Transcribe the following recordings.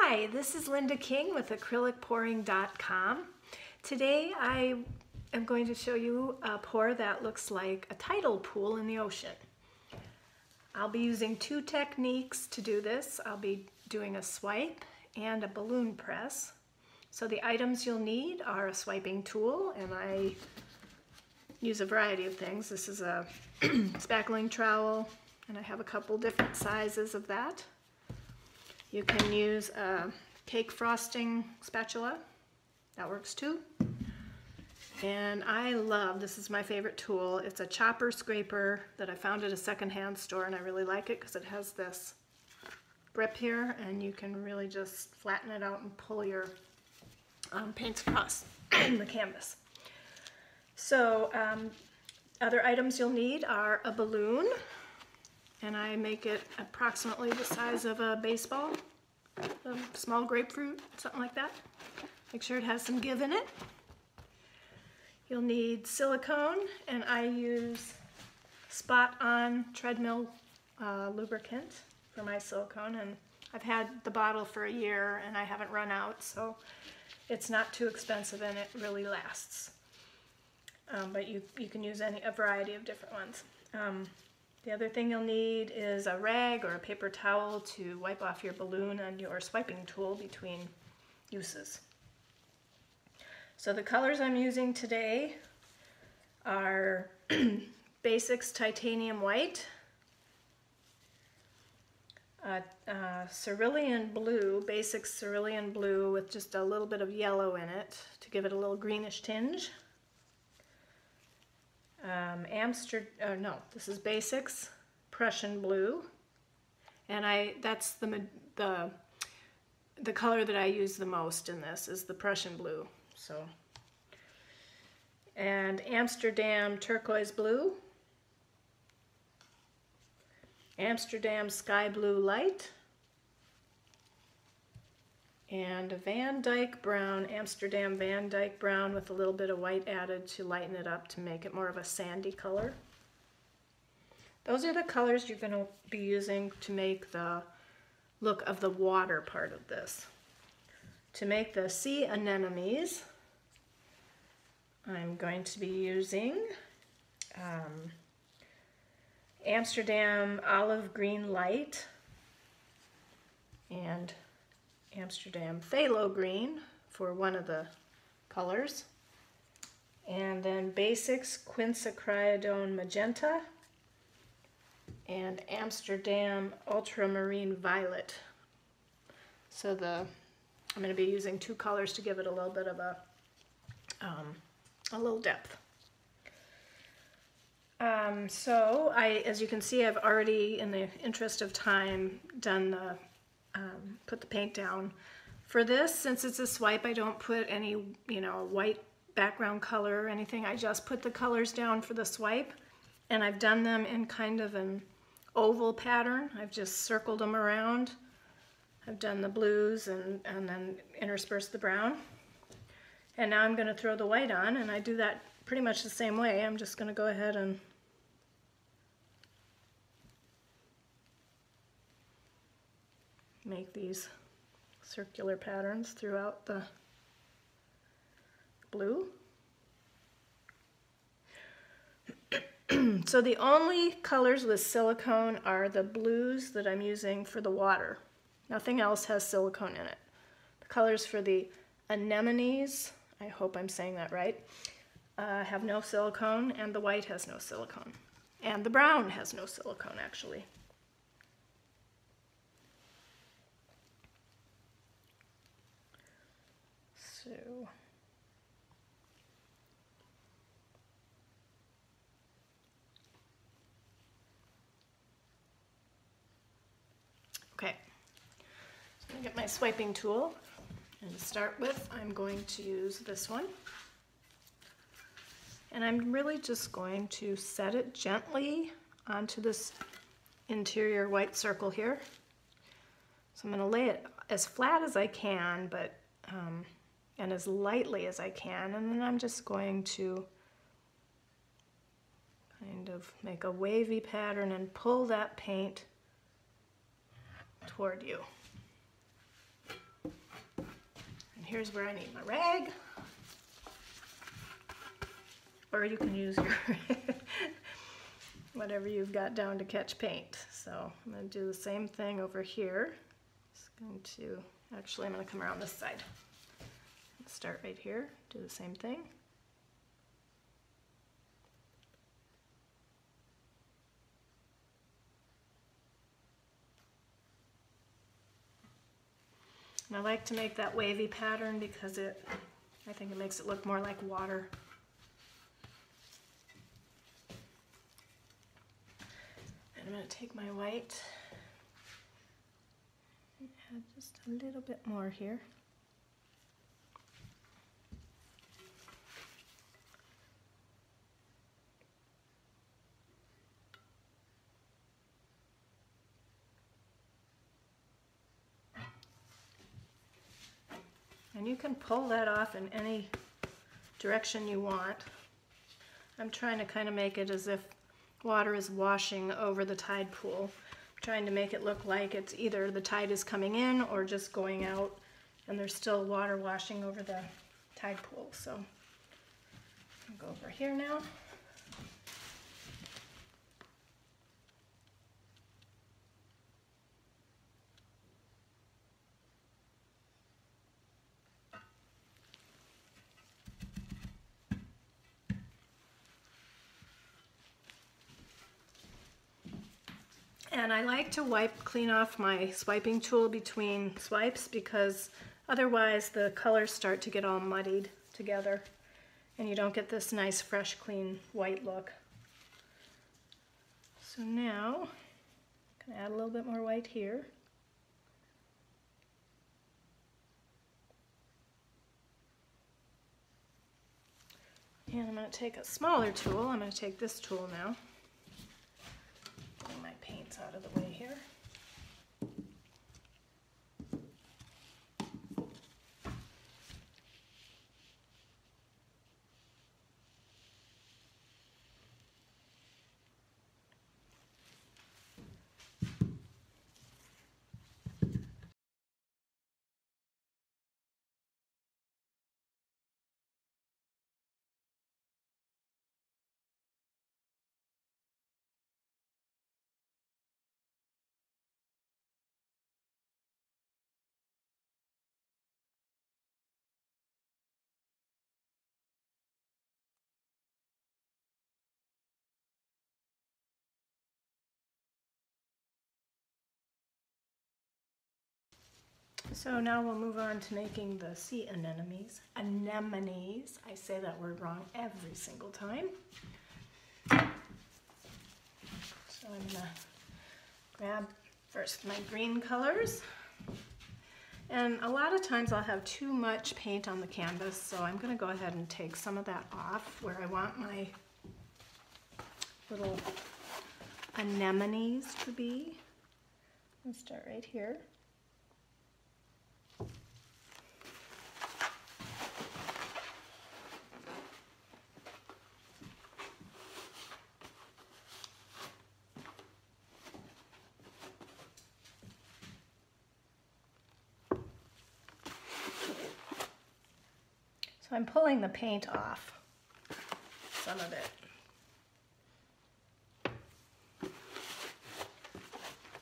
Hi, this is Linda King with acrylicpouring.com. Today I am going to show you a pour that looks like a tidal pool in the ocean. I'll be using two techniques to do this. I'll be doing a swipe and a balloon press. So the items you'll need are a swiping tool, and I use a variety of things. This is a spackling trowel, and I have a couple different sizes of that. You can use a cake frosting spatula, that works too. And I love, this is my favorite tool, it's a chopper scraper that I found at a secondhand store, and I really like it because it has this grip here and you can really just flatten it out and pull your paints across the canvas. So other items you'll need are a balloon, and I make it approximately the size of a baseball, a small grapefruit, something like that. Make sure it has some give in it. You'll need silicone, and I use Spot On treadmill lubricant for my silicone, and I've had the bottle for a year and I haven't run out, so it's not too expensive and it really lasts. But you can use a variety of different ones. The other thing you'll need is a rag or a paper towel to wipe off your balloon and your swiping tool between uses. So the colors I'm using today are Basics Titanium White, Cerulean Blue, Basics Cerulean Blue with just a little bit of yellow in it to give it a little greenish tinge. This is Basics Prussian Blue, and that's the color that I use the most in this is the Prussian Blue. So, and Amsterdam Turquoise Blue, Amsterdam Sky Blue Light, and a Van Dyke Brown, Amsterdam Van Dyke Brown with a little bit of white added to lighten it up to make it more of a sandy color. Those are the colors you're going to be using to make the look of the water part of this. To make the sea anemones, I'm going to be using Amsterdam Olive Green Light and Amsterdam Phthalo Green for one of the colors, and then Basics Quinacridone Magenta and Amsterdam Ultramarine Violet. So I'm going to be using two colors to give it a little bit of a little depth. So as you can see, I've already, in the interest of time, done put the paint down. For this, since it's a swipe, I don't put any, white background color or anything. I just put the colors down for the swipe, and I've done them in kind of an oval pattern. I've just circled them around. I've done the blues and then interspersed the brown. And now I'm going to throw the white on, and I do that pretty much the same way. I'm just going to go ahead and make these circular patterns throughout the blue. So the only colors with silicone are the blues that I'm using for the water. Nothing else has silicone in it. The colors for the anemones, I hope I'm saying that right, have no silicone, and the white has no silicone. And the brown has no silicone, actually. So, okay, so I'm going to get my swiping tool, and to start with, I'm going to use this one. And I'm really just going to set it gently onto this interior white circle here. So I'm going to lay it as flat as I can, but and as lightly as I can, and then I'm just going to kind of make a wavy pattern and pull that paint toward you. here's where I need my rag. Or you can use your whatever you've got down to catch paint. So I'm going to do the same thing over here. Actually I'm going to come around this side. Start right here, do the same thing. And I like to make that wavy pattern because I think it makes it look more like water. And I'm going to take my white and add just a little bit more here. And you can pull that off in any direction you want. I'm trying to kind of make it as if water is washing over the tide pool. I'm trying to make it look like it's either the tide is coming in or just going out and there's still water washing over the tide pool. So I'll go over here now. And I like to clean off my swiping tool between swipes because otherwise the colors start to get all muddied together and you don't get this nice, fresh, clean white look. So now I'm going to add a little bit more white here. And I'm going to take a smaller tool. I'm going to take this tool now. Getting my paints out of the way here. So now we'll move on to making the sea anemones. Anemones. I say that word wrong every single time. So I'm going to grab first my green colors. And a lot of times I'll have too much paint on the canvas, so I'm going to go ahead and take some of that off where I want my little anemones to be. I'll start right here. So I'm pulling the paint off, some of it.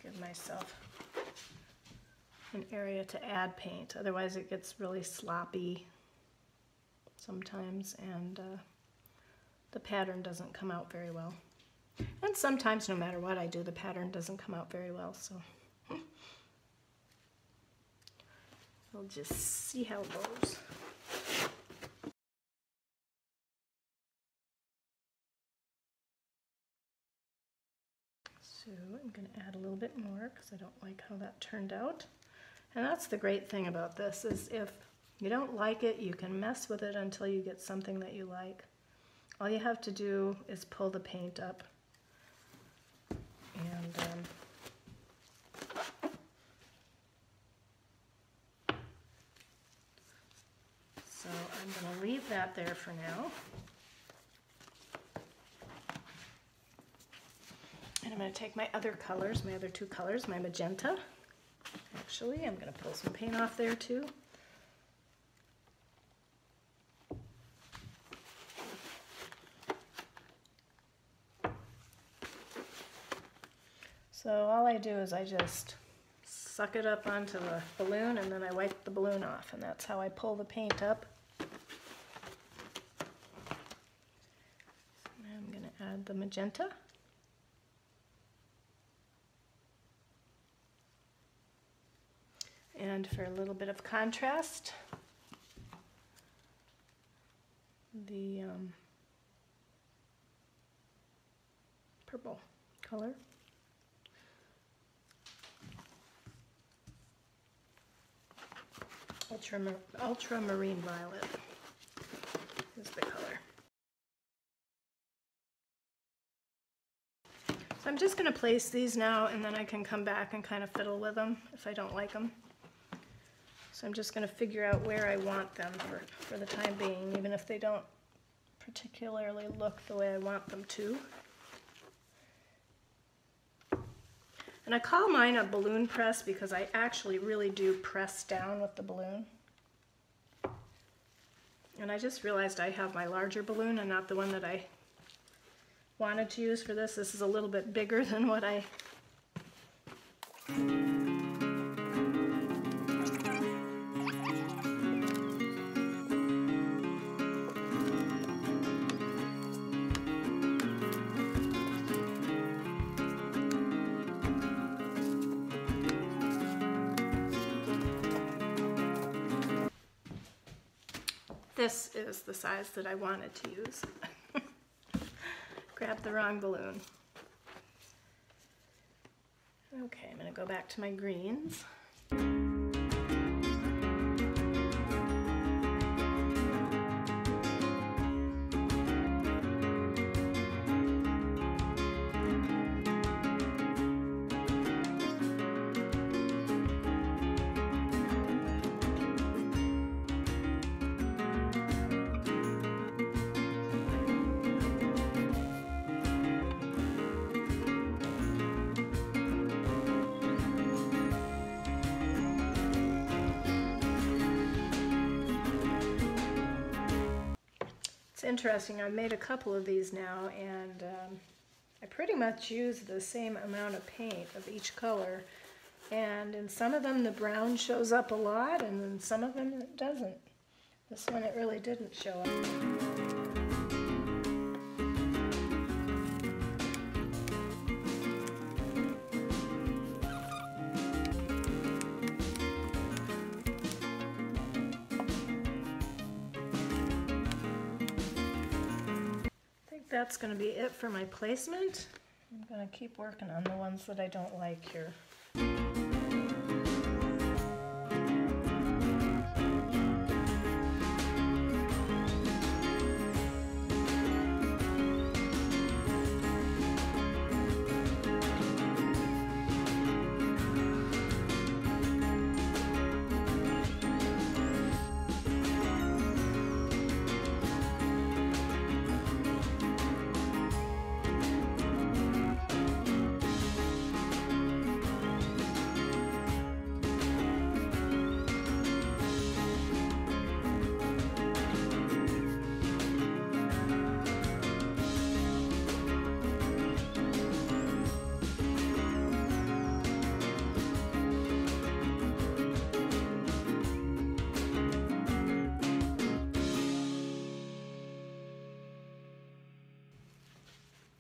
Give myself an area to add paint, otherwise it gets really sloppy sometimes and the pattern doesn't come out very well. And sometimes no matter what I do, the pattern doesn't come out very well, so we'll just see how it goes. So I'm going to add a little bit more because I don't like how that turned out. And that's the great thing about this, is if you don't like it, you can mess with it until you get something that you like. All you have to do is pull the paint up. And so I'm going to leave that there for now. And I'm going to take my other colors, my other two colors, my magenta. Actually, I'm going to pull some paint off there too. So all I do is I just suck it up onto the balloon and then I wipe the balloon off, and that's how I pull the paint up. I'm going to add the magenta. And for a little bit of contrast, the purple color. Ultramarine violet is the color. So I'm just going to place these now, and then I can come back and kind of fiddle with them if I don't like them. So I'm just going to figure out where I want them for the time being, even if they don't particularly look the way I want them to. And I call mine a balloon press because I actually really do press down with the balloon. And I just realized I have my larger balloon and not the one that I wanted to use for this. This is a little bit bigger than what I... This is the size that I wanted to use. Grabbed the wrong balloon. Okay, I'm going to go back to my greens. It's interesting, I've made a couple of these now, and I pretty much use the same amount of paint of each color, and in some of them the brown shows up a lot, and in some of them it doesn't. This one it really didn't show up. That's going to be it for my placement. I'm going to keep working on the ones that I don't like here.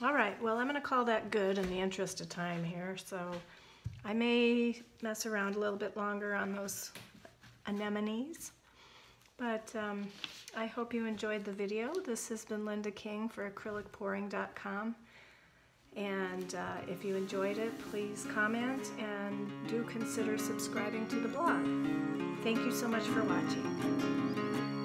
All right, well, I'm going to call that good in the interest of time here, so I may mess around a little bit longer on those anemones, but I hope you enjoyed the video. This has been Linda King for acrylicpouring.com, and if you enjoyed it, please comment and do consider subscribing to the blog. Thank you so much for watching.